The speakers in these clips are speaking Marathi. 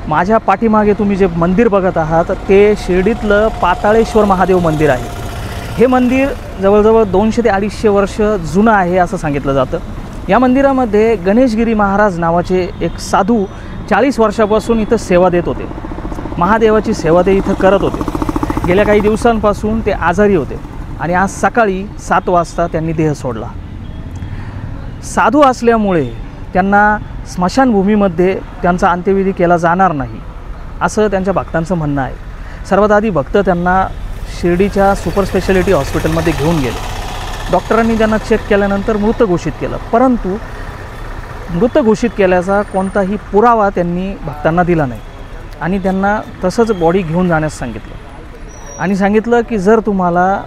माझ्या पाठीमागे तुम्ही जे मंदिर बघत आहात ते शिर्डीतलं पाताळेश्वर महादेव मंदिर आहे। हे मंदिर जवळजवळ 200 ते 250 वर्ष जुनं आहे असं सांगितलं जातं। या मंदिरामध्ये गणेशगिरी महाराज नावाचे एक साधू 40 वर्षापासून इथं सेवा देत होते। महादेवाची सेवा ते इथं करत होते। गेल्या काही दिवसांपासून ते आजारी होते आणि आज सकाळी 7 वाजता त्यांनी देह सोडला। साधू असल्यामुळे त्यांना स्मशानभूमीमध्ये त्यांचा अंत्यविधी केला जाणार नाही असं त्यांच्या भक्तांचं म्हणणं आहे। सर्वात आधी भक्त त्यांना शिर्डीच्या सुपर स्पेशालिटी हॉस्पिटलमध्ये घेऊन गेले। डॉक्टरांनी त्यांना चेक केल्यानंतर मृत घोषित केलं, परंतु मृत घोषित केल्याचा कोणताही पुरावा त्यांनी भक्तांना दिला नाही आणि त्यांना तसंच बॉडी घेऊन जाण्यास सांगितलं आणि सांगितलं की जर तुम्हाला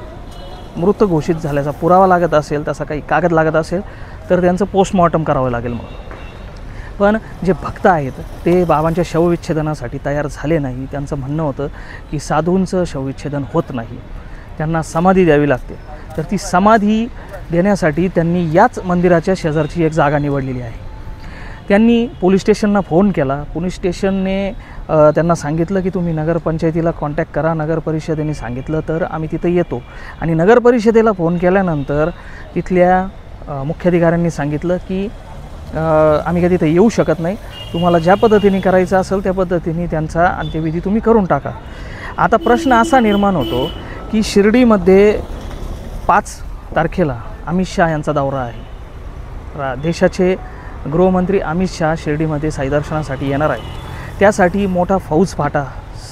मृत घोषित झाल्याचा पुरावा लागत असेल, तसा काही कागद लागत असेल तर त्यांचं पोस्टमॉर्टम करावं लागेल म्हणून। पण जे भक्त आहेत ते बाबांच्या शवविच्छेदनासाठी तयार झाले नाही। त्यांचं म्हणणं होतं की साधूंचं शवविच्छेदन होत नाही, त्यांना समाधी द्यावी लागते। तर ती समाधी देण्यासाठी त्यांनी याच मंदिराच्या शेजारची एक जागा निवडलेली आहे। त्यांनी पोलीस स्टेशनला फोन केला। पोलीस स्टेशनने त्यांना सांगितलं की तुम्ही नगरपंचायतीला कॉन्टॅक्ट करा। नगर परिषदेने सांगितलं तर आम्ही तिथं येतो आणि नगर परिषदेला फोन केल्यानंतर तिथल्या मुख्याधिकाऱ्यांनी सांगितलं की आम्ही काय तिथे येऊ शकत नाही, तुम्हाला ज्या पद्धतीने करायचं असेल त्या पद्धतीने त्यांचा अंत्यविधी तुम्ही करून टाका। आता प्रश्न असा निर्माण होतो की शिर्डीमध्ये 5 तारखेला अमित शहा यांचा दौरा आहे। देशाचे गृहमंत्री अमित शहा शिर्डीमध्ये साईदर्शनासाठी येणार आहे। त्यासाठी मोठा फौजफाटा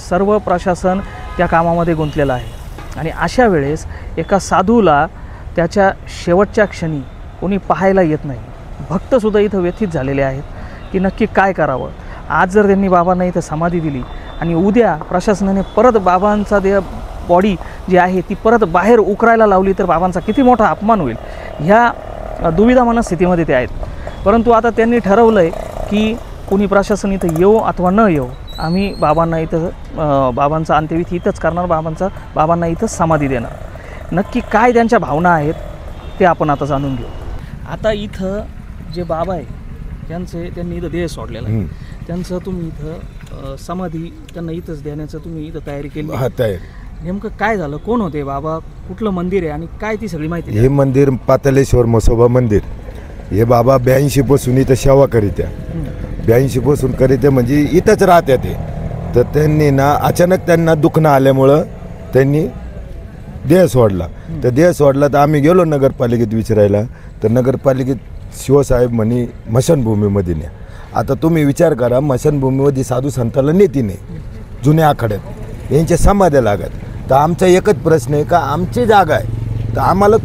सर्व प्रशासन त्या कामामध्ये गुंतलेलं आहे आणि अशा वेळेस एका साधूला त्याच्या शेवटच्या क्षणी कोणी पाहायला येत नाही। भक्तसुद्धा इथं व्यथित झालेले आहेत की नक्की काय करावं। आज जर त्यांनी बाबांना इथं समाधी दिली आणि उद्या प्रशासनाने परत बाबांचा बॉडी जी आहे ती परत बाहेर उकरायला लावली तर बाबांचा किती मोठा अपमान होईल, ह्या दुविधा मनस्थितीमध्ये ते आहेत। परंतु आता त्यांनी ठरवलं आहे की कोणी प्रशासन इथं येऊ अथवा न येऊ, आम्ही बाबांना इथं बाबांचा अंत्यविधी इथंच करणार, बाबांना इथंच समाधी देणार। नक्की काय त्यांच्या भावना आहेत ते आपण आता जाणून घेऊ। आता इथं जे बाबा आहे त्यांनी इथं देह सोडलेला आहे, त्यांचं तुम्ही इथं समाधी त्यांना इथंच देण्याचं तुम्ही इथं तयारी केली। नेमकं काय झालं, कोण होते बाबा, कुठलं मंदिर आहे आणि काय ती सगळी माहिती? हे मंदिर पाताळेश्वर म्हसोबा मंदिर, हे बाबा 82 पासून इथं सेवा करीत्या। 82 पासून करीत्या म्हणजे इथंच राहत्या ते। तर त्यांनी ना अचानक त्यांना दुखणं आल्यामुळं त्यांनी देह सोडला। तर देह सोडला तर आम्ही गेलो नगरपालिकेत विचारायला, तर नगरपालिकेत शिवसाहेब म्हणे मशानभूमीमध्ये न्या। आता तुम्ही विचार करा, मशानभूमीमध्ये साधू संताला नेती नाही, जुन्या आखाड्यात यांच्या समाध्या लागत। तर आमचा एकच प्रश्न आहे का आमची जागा आहे तर आम्हाला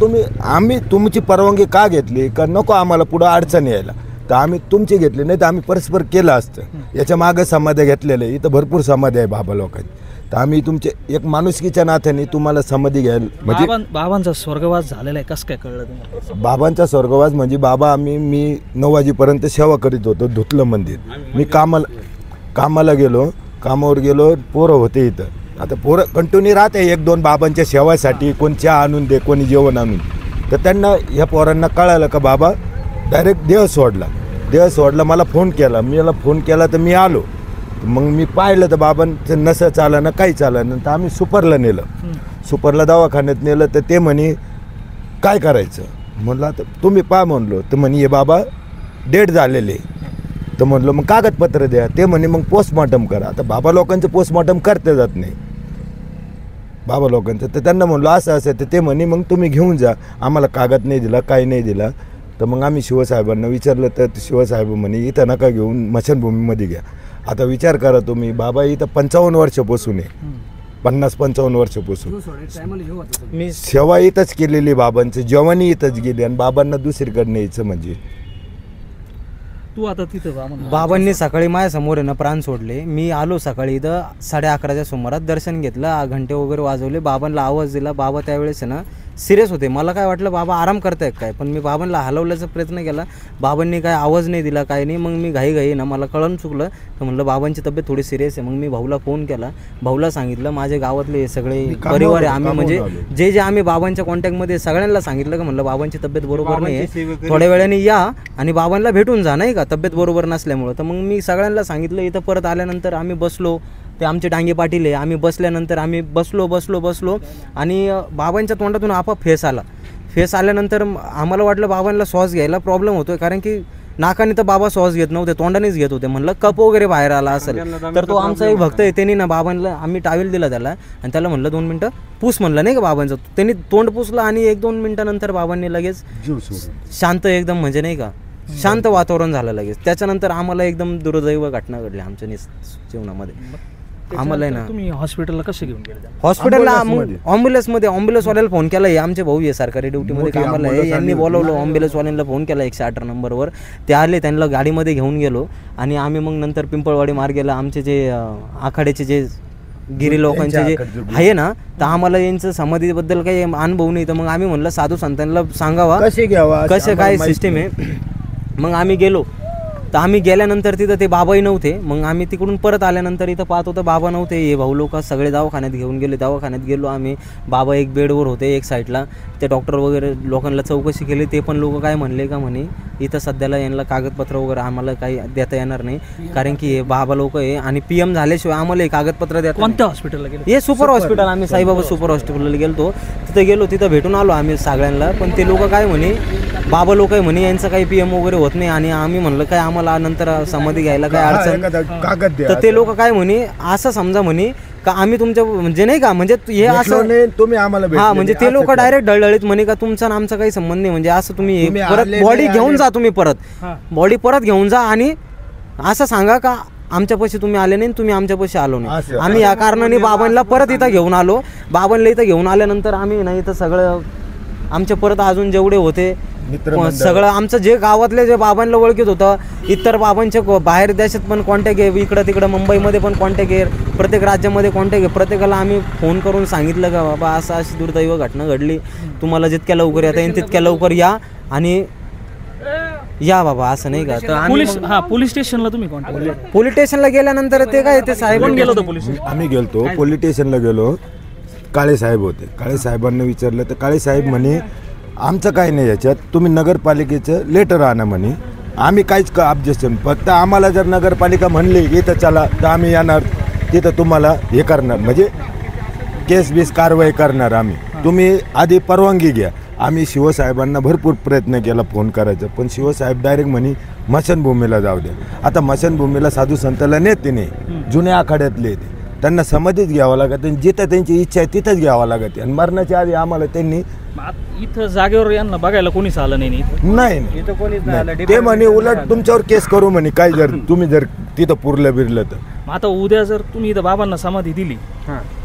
आम्ही तुमची परवानगी का घेतली का नको आम्हाला पुढं अडचण यायला, तर आम्ही तुमची घेतली नाही तर आम्ही परस्पर केलं असतं। याच्या मागे समाध्या घेतलेलं आहे, इथं भरपूर समाध्या आहे बाबा लोकांची। तर आम्ही तुमचे एक माणुसकीच्या नात्याने तुम्हाला समाधी घ्यायला म्हणजे बाबांचा स्वर्गवास झालेला आहे, कसं काय कळलं तुम्हाला? बाबांचा स्वर्गवास म्हणजे बाबा मी 9 वाजेपर्यंत सेवा करीत होतो धुतलं मंदिर। मी कामाला गेलो, कामावर गेलो, पोरं होते इथं। आता पोरं कंटिन्यू राहते 1-2 बाबांच्या सेवासाठी, कोण चहा आणून दे, कोणी जेवण आणून। तर त्यांना ह्या पोरांना कळालं का बाबा डायरेक्ट देह सोडला। मला फोन केला तर मी आलो। मग मी पाहिलं तर बाबांचं नसं चाललं, काही चाललं। तर आम्ही सुपरला नेलं, सुपरला दवाखान्यात नेलं। तर ते म्हणे काय करायचं, म्हणलं तर तुम्ही पहा म्हणलो। तर म्हणे हे बाबा डेड झालेले। तर म्हणलं मग कागदपत्र द्या। ते म्हणे मग पोस्टमॉर्टम करा। आता बाबा लोकांचं पोस्टमॉर्टम करता जात नाही बाबा लोकांचं। तर त्यांना म्हणलो असं तर ते म्हणे मग तुम्ही घेऊन जा, आम्हाला कागद नाही दिला, काही नाही दिला। तर मग आम्ही शिवसाहेबांना विचारलं तर शिवसाहेब म्हणे इथं नका घेऊन, मशानभूमीमध्ये घ्या। आता विचार करा तुम्ही, बाबा इथं 55 वर्षापासून आहे, 50-55 वर्षापासून मी सेवा इथंच केलेली, बाबांचं जेवणही इथंच गेली आणि बाबांना दुसरीकडे न्यायचं म्हणजे। तू आता तिथं बाबांनी सकाळी माझ्यासमोर आहे ना प्राण सोडले। मी आलो सकाळी इथं 11:30च्या सुमारात, दर्शन घेतलं, घंटे वगैरे वाजवले, बाबांना आवाज दिला। बाबा त्यावेळेस आहे ना सिरियस होते. मला काय वाटलं बाबा आराम करतायत काय, पण मी बाबांना हलवल्याचा प्रयत्न केला. बाबांनी काय आवाज नाही दिला, काय नाही. मग मी घाई ना मला कळून चुकलं, तर म्हणलं बाबांची तब्येत थोडी सिरियस आहे. मग मी भाऊला फोन केला, भाऊला सांगितलं माझे गावातले सगळे परिवार आहे आम्ही, म्हणजे जे आम्ही बाबांच्या कॉन्टॅक्टमध्ये सगळ्यांना सांगितलं का म्हणलं बाबांची तब्येत बरोबर नाही आहे, थोड्या वेळाने या आणि बाबांना भेटून जा, नाही का, तब्येत बरोबर नसल्यामुळं. तर मग मी सगळ्यांना सांगितलं. इथं परत आल्यानंतर आम्ही बसलो, ते आमचे डांगे पाटील आहे, आम्ही बसल्यानंतर आम्ही बसलो आणि बाबांच्या तोंडातून आपोआप फेस आल्यानंतर आम्हाला वाटलं बाबांना श्वास घ्यायला प्रॉब्लेम होतोय, कारण की नाकाने तर बाबा श्वास घेत नव्हते, तोंडानेच घेत होते. म्हणलं कप वगैरे बाहेर आला असेल. तर तो आमचा एक भक्त आहे, त्यांनी ना बाबांना आम्ही टावेल दिला त्याला आणि त्याला म्हणलं 2 मिनटं पूस म्हणलं, नाही का बाबांचं. त्यांनी तोंड पुसलं आणि 1-2 मिनटानंतर बाबांनी लगेच शांत एकदम, म्हणजे नाही का शांत वातावरण झालं लगेच. त्याच्यानंतर आम्हाला एकदम दुर्दैव घटना घडली आमच्या जीवनामध्ये. आम्हाला ना तुम्ही हॉस्पिटलला कसे घेऊन गेले? हॉस्पिटलला ॲम्ब्युलन्समध्ये फोन केला. हे आमचे भाऊ आहे सरकारी ड्युटीमध्ये कामाला आहे, यांनी बोलवलं. ॲम्ब्युलन्सवाल्यांना फोन केला 108 नंबरवर. ते आले, त्यांना गाडीमध्ये घेऊन गेलो आणि आम्ही मग नंतर पिंपळवाडी मार्गेला आमचे जे आखाड्याचे जे गिरी लोकांचे जे आहे ना, तर आम्हाला यांचं समाधीबद्दल काही अनुभव नाही. तर मग आम्ही म्हणलं साधू संतांना सांगावा कसं काय सिस्टीम आहे. मग आम्ही गेलो, तर आम्ही गेल्यानंतर तिथं ते बाबाही नव्हते. मग आम्ही तिकडून परत आल्यानंतर इथं पाहतो तर बाबा नव्हते. हे भाऊ लोक सगळे दवाखान्यात घेऊन गेले. दवाखान्यात गेलो आम्ही, बाबा एक बेडवर होते एक साईडला. ते डॉक्टर वगैरे लोकांना चौकशी केली. ते पण लोक काय म्हणले का म्हणे इथं सध्याला यांना कागदपत्र वगैरे आम्हाला काही देता येणार नाही, कारण की हे बाबा लोक आहे आणि PM झाल्याशिवाय आम्हाला हे कागदपत्र देतात. कोणत्या हॉस्पिटलला गेले? हे सुपर हॉस्पिटल, आम्ही साईबाबा सुपर हॉस्पिटलला गेलो. तिथं भेटून आलो आम्ही सगळ्यांना. पण ते लोक काय म्हणे, बाबा लोक आहे म्हणे यांचं काही PM वगैरे होत नाही. आणि आम्ही म्हणलं काय आम्हाला नंतर समाधी घ्यायला काय अडचण. तर ते लोक काय म्हणे, असं समजा म्हणे का आम्ही तुमच्या म्हणजे नाही का, म्हणजे हे असं तुम्ही आम्हाला हा, म्हणजे ते लोक डायरेक्ट डळडळीत म्हणे का तुमचा आमचा काही संबंध नाही, म्हणजे असं तुम्ही परत बॉडी घेऊन जा, तुम्ही बॉडी परत घेऊन जा आणि असं सांगा का आमच्यापाशी तुम्ही आले नाही, तुम्ही आमच्यापाशी आलो नाही. आम्ही या कारणाने बाबांना परत इथं घेऊन आलो. बाबांना इथं घेऊन आल्यानंतर आम्ही नाही इथं सगळं आमचे परत अजून जेवढे होते सगळं आमचं जे गावातले जे बाबांना ओळखीत होतं, इतर बाबांचे बाहेर देशात पण कॉन्टॅक्ट आहे, इकडं तिकडं मुंबईमध्ये पण कॉन्टॅक्ट आहे, प्रत्येक राज्यामध्ये कॉन्टॅक्ट आहे. प्रत्येकाला आम्ही फोन करून सांगितलं का बाबा असं अशी दुर्दैव घटना घडली, तुम्हाला जितक्या लवकर येता येईल तितक्या लवकर या आणि या बाबा, असं नाही का. तर पोलीस स्टेशनला तुम्ही कॉन्टॅक्ट? पोलीस स्टेशनला गेल्यानंतर ते काय ते साहेब गेलो होतो पोलीस? आम्ही गेलतो पोलीस स्टेशनला गेलो. काळे साहेब होते. काळे साहेबांना विचारलं तर काळे साहेब म्हणे आमचं काही नाही याच्यात, तुम्ही नगरपालिकेचं लेटर आणा म्हणे. आम्ही काहीच ऑब्जेक्शन, फक्त आम्हाला जर नगरपालिका म्हणली इथं चला तर आम्ही येणार, तिथं तुम्हाला हे करणार, म्हणजे केस कारवाई करणार आम्ही, तुम्ही आधी परवानगी घ्या. आम्ही शिवसाहेबांना भरपूर प्रयत्न केला फोन करायचा, पण शिवसाहेब डायरेक्ट म्हणे मशानभूमीला जाऊ द्या. आता मशानभूमीला साधू संताला नेते नाही, जुन्या आखाड्यातले ते, त्यांना समाधीच घ्यावं लागत आणि जिथं त्यांची इच्छा आहे तिथंच घ्यावं लागत. आणि मरणाच्या आधी आम्हाला त्यांनी इथं जागेवर यांना बघायला कोणीच आलं नाही. नाही ते म्हणे उलट तुमच्यावर केस करू म्हणे, काय जर तुम्ही जर तिथं पुरलं बिरलं तर. आता उद्या जर तुम्ही इथं बाबांना समाधी दिली,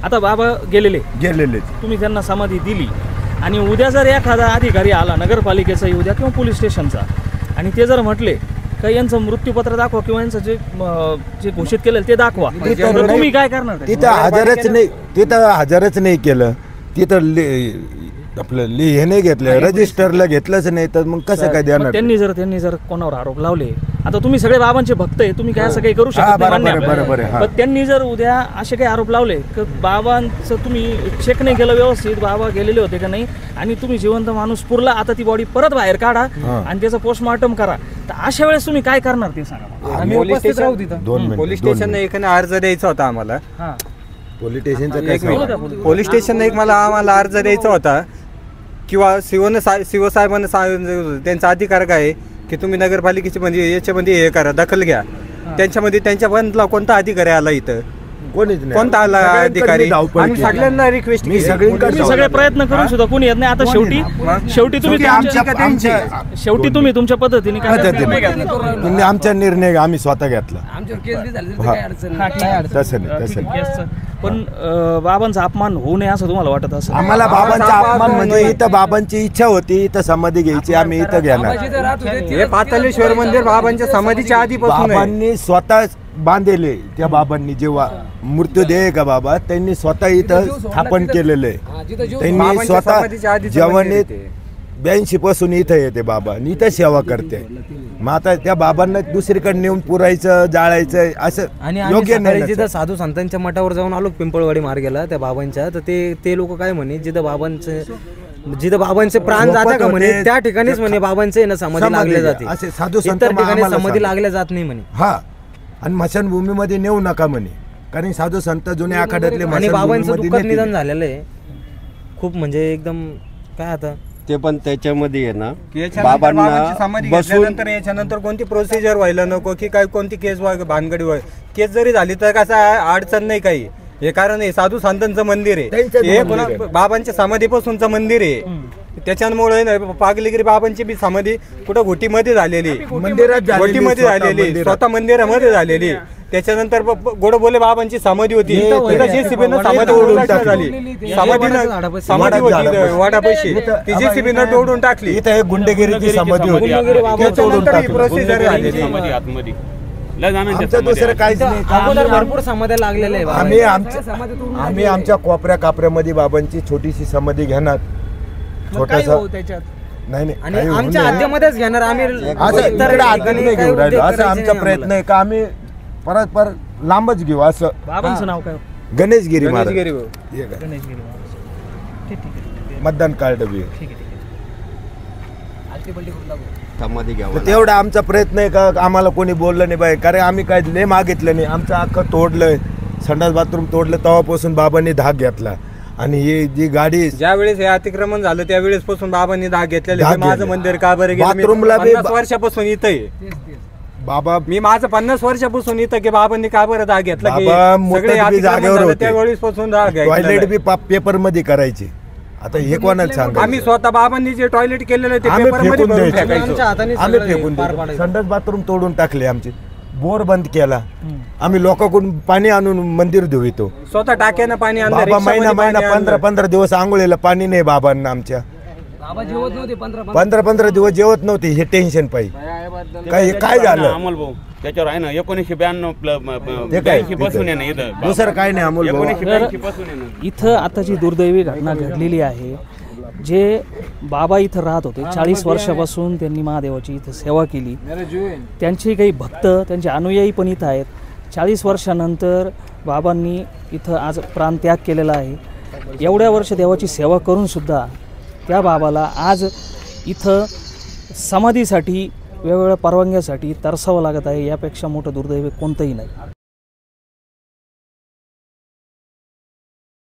आता बाबा गेलेले तुम्ही त्यांना समाधी दिली आणि उद्या जर एखादा अधिकारी आला नगरपालिकेचा येऊ द्या किंवा पोलीस स्टेशनचा आणि ते जर म्हटले का यांचं मृत्यूपत्र दाखवा किंवा यांचं जे घोषित केलं ते दाखवा, तर तुम्ही काय करणार? तिथं हजरच नाही केलं, तिथं आपलं हे नाही घेतलं, रजिस्टरला घेतलंच नाही, तर मग कसं काय देणार? त्यांनी जर कोणावर आरोप लावले, आता तुम्ही सगळे बाबांचे भक्त आहे, तुम्ही काय असं काही करू शकत नाही, पण त्यांनी जर उद्या असे काही आरोप लावले की बाबांचं तुम्ही चेक नाही केलं व्यवस्थित, बाबा गेलेले होते का नाही आणि तुम्ही जिवंत माणूस पुरला, आता ती बॉडी परत बाहेर काढा आणि त्याचं पोस्टमॉर्टम करा, तर अशा वेळेस तुम्ही काय करणार ते सांगा. पोलीस स्टेशनला एक अर्ज द्यायचा होता आम्हाला. पोलीस स्टेशनचा आम्हाला अर्ज द्यायचा होता किंवा शिवसाहेबांना सांगितलं त्यांचा अधिकार काय आहे की तुम्ही नगरपालिकेची म्हणजे याच्यामध्ये हे करा, दखल घ्या. त्यांच्यामध्ये त्यांच्या कोणता अधिकारी आला इथं? कोणता आला अधिकारी? सगळ्यांना रिक्वेस्ट केली, सगळे प्रयत्न करून सुद्धा कोणी येत नाही. आता शेवटी तुम्ही तुमच्या पद्धतीने आमचा निर्णय आम्ही स्वतः घेतला. पण बाबांचा अपमान होऊ नये असं तुम्हाला वाटत असं? आम्हाला बाबांचा अपमान म्हणजे इथं बाबांची इच्छा होती, इथं समाधी घ्यायची, आम्ही इथं घेणार. हे पाताळेश्वर मंदिर बाबांच्या समाधीच्या आधीपासून बाबांनी स्वतः बांधलेले त्या बाबांनी, जेव्हा मृत्यूदेह आहे का बाबा त्यांनी स्वतः इथं स्थापन केलेलं आहे. त्यांनी बाबांच्या समाधीच्या स्वतः आधीचं जेवण मंदिर आहे ते. 82 पासून इथं येते बाबा आणि इथं सेवा करते. मग आता त्या बाबांना दुसरीकडे नेऊन पुरायचं जाळायचं असं आणि योग्य आम्ही नाही. जिथं साधू संतांच्या मठावर जाऊन आलो पिंपळवाडी मार्गेला त्या बाबांच्या, तर ते लोक काय म्हणे जिथं बाबांचे प्राण जाते का म्हणे त्या ठिकाणीच म्हणे बाबांचे ना समाधी लागल्या जाते, असे साधू संत इतर ठिकाणी आम्हाला समाधी सांगतात. लागल्या जात नाही म्हणे. हा, आणि स्मशानभूमीमध्ये नेऊ नका म्हणे, कारण साधू संत जुन्या आखाड्यातले आणि बाबांचं स्मशानभूमीमध्ये दुःखद नेतील. निधन झालेलं आहे खूप, म्हणजे एकदम काय आता ते पण त्याच्यामध्ये आहे ना याच्यानंतर बाबांची बाबांना समाधी बसून घेतल्यानंतर याच्यानंतर कोणती प्रोसिजर व्हायला नको की काय कोणती केस भानगडी व्हाय, केस जरी झाली तर कसं अडचण नाही काही. हे कारण हे साधू संतांचं मंदिर आहे, त्यांचंच हे मंदिर कोणा आहे. बाबांच्या समाधीपासूनचं मंदिर आहे. त्याच्यामुळे ना पागलीगिरी बाबांची बी समाधी कुठं घोटीमध्ये झालेली, मंदिरात झालेली, घोटीमध्ये स्वतः झालेली, मंदिरात. स्वतः मंदिरामध्ये झालेली. त्याच्यानंतर गोडबोले बाबांची समाधी होती, तिथं JCB-नं समाधी तोडून तोडून टाकली. झाली. समाधी होती वाडापाशी, ती JCB-नं तोडून टाकली. इथं एक गुंडेगिरीची समाधी होती, गुंडेगिरी बाबा- ते तोडून त्याच्यानंतर ही टाकली. प्रोसिजर झालेली. आमचं दुसरं काहीच नाही. अगोदर भरपूर समाध्या लागलेल्या आहे बाबांच्या. आम्ही आमच्या कोपऱ्या कापऱ्यामध्ये बाबांची छोटीशी समाधी घेणार, छोटासा नाही नाही आणि काही होऊ आमच्या नये. आद्यामध्येच घेणार आम्ही. असं इतर इकडे आत ठिकाणी नाही काही घेऊन राहिलो, उद्योग असं करायचे आमचा नाही प्रयत्न आम्हाला. आहे का आम्ही परत लांबच घेऊ. असं बाबांचं नाव काय? गणेशगिरी महाराज गणेशगिरी. हे काय? गणेशगिरी महाराज. ठीक आहे. मतदान कार्ड बी ठीक आहे. समाधी घ्यावं तर तेवढा आमचा प्रयत्न आहे का आम्हाला कोणी बोललं नाही बाई, कारण आम्ही काय लय मागितलं नाही. आमचं अख्खं तोडलंय, संडास बाथरूम तोडलं, तेव्हापासून बाबांनी धाक घेतला. आणि ही जी गाडी ज्या वेळेस हे अतिक्रमण झालं त्यावेळेस पासून बाबांनी धाक घेतलेले. धाक मी माझं घेतले. मंदिर का बरं गेलं? मी बाथरूमला बी 50 वर्षापासून इथं आहे. बाबा मी माझं 50 वर्षापासून इथं की बाबांनी का बरं धाक घेतला की बाबा सगळे मोठं बी अतिक्रमण जागेवर झालं होते. त्यावेळेस पासून धाक टॉयलेट घेतला. बी पेपर मध्ये करायचे. आता हे कोणाला सांगा, आम्ही स्वतः बाबांनी जे टॉयलेट केलेलं ते आम्ही पेपर मध्ये फेकून भरून द्यायचो. टाकायचो. आमच्या हाताने आम्ही सगळं फेकून पार दिलं. पाडायचं. संडास बाथरूम तोडून टाकले, आमचे बोर बंद केला. आम्ही लोकांकडून पाणी आणून मंदिर धुवितो. स्वतः टाक्यानं पाणी आणलं, बाबा रिक्षामध्ये महिना पाणी आणलं. 15 दिवस आंघोळीला पाणी नाही बाबांना आमच्या. 15 दिवस जेवत नव्हते. हे टेन्शन पाहिजे काय झालं अमोल भाऊ त्याच्यावर आहे ना 1992 ते काय 82 पासून आहे ना इथं दुसरं काय नाही अमोल भाऊ. 1982 पासून आहे ना. इथं आता जी दुर्दैवी घटना घडलेली आहे, जे बाबा इथं राहत होते 40 वर्षापासून त्यांनी महादेवाची इथं सेवा केली. त्यांचे काही भक्त, त्यांचे अनुयायी पण इथं आहेत. 40 वर्षानंतर बाबांनी इथं आज प्राणत्याग केलेला आहे. एवढ्या वर्ष देवाची सेवा करूनसुद्धा त्या बाबाला आज इथं समाधीसाठी वेगवेगळ्या परवानग्यासाठी तरसावं लागत आहे. यापेक्षा मोठं दुर्दैव कोणतंही नाही.